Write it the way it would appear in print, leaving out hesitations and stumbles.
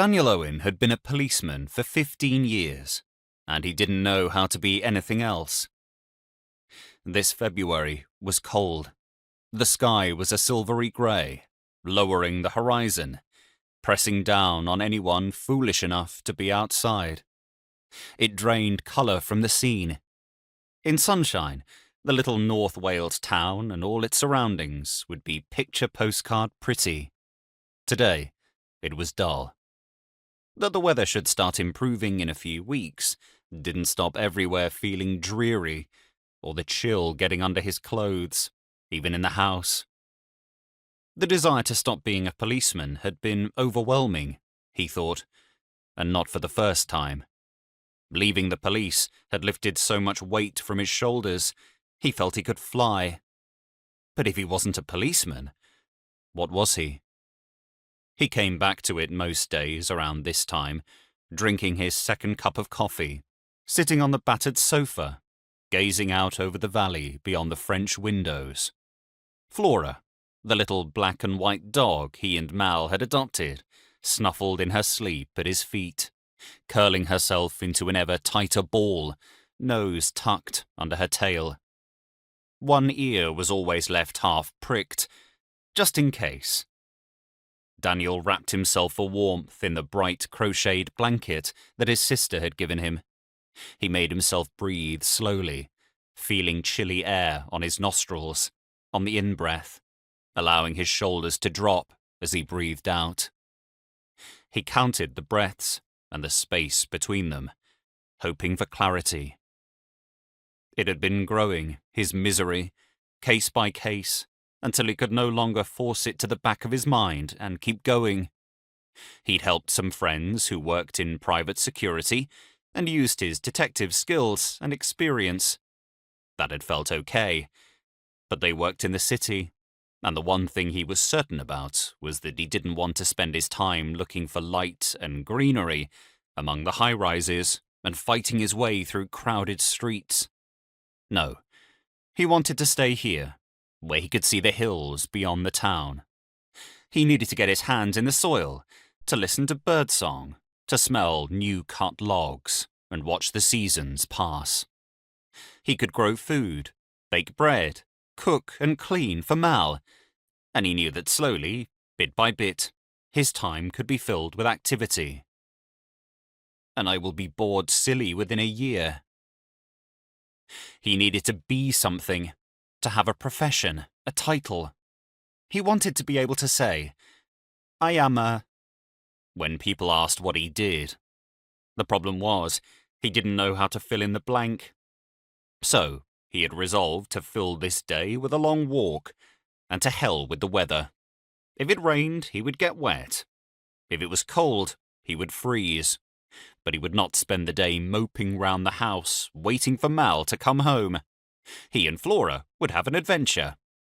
Daniel Owen had been a policeman for 15 years, and he didn't know how to be anything else. This February was cold. The sky was a silvery grey, lowering the horizon, pressing down on anyone foolish enough to be outside. It drained colour from the scene. In sunshine, the little North Wales town and all its surroundings would be picture postcard pretty. Today, it was dull. That the weather should start improving in a few weeks didn't stop everywhere feeling dreary, or the chill getting under his clothes, even in the house. The desire to stop being a policeman had been overwhelming, he thought, and not for the first time. Leaving the police had lifted so much weight from his shoulders, he felt he could fly. But if he wasn't a policeman, what was he? He came back to it most days around this time, drinking his second cup of coffee, sitting on the battered sofa, gazing out over the valley beyond the French windows. Flora, the little black and white dog he and Mal had adopted, snuffled in her sleep at his feet, curling herself into an ever tighter ball, nose tucked under her tail. One ear was always left half pricked, just in case. Daniel wrapped himself for warmth in the bright crocheted blanket that his sister had given him. He made himself breathe slowly, feeling chilly air on his nostrils, on the in-breath, allowing his shoulders to drop as he breathed out. He counted the breaths and the space between them, hoping for clarity. It had been growing, his misery, case by case, until he could no longer force it to the back of his mind and keep going. He'd helped some friends who worked in private security and used his detective skills and experience. That had felt okay, but they worked in the city, and the one thing he was certain about was that he didn't want to spend his time looking for light and greenery among the high-rises and fighting his way through crowded streets. No, he wanted to stay here, where he could see the hills beyond the town. He needed to get his hands in the soil, to listen to birdsong, to smell new-cut logs, and watch the seasons pass. He could grow food, bake bread, cook and clean for Mal, and he knew that slowly, bit by bit, his time could be filled with activity. And I will be bored silly within a year. He needed to be something, to have a profession, a title. He wanted to be able to say, "I am a," when people asked what he did. The problem was, he didn't know how to fill in the blank. So, he had resolved to fill this day with a long walk, and to hell with the weather. If it rained, he would get wet. If it was cold, he would freeze. But he would not spend the day moping round the house, waiting for Mal to come home. He and Flora would have an adventure,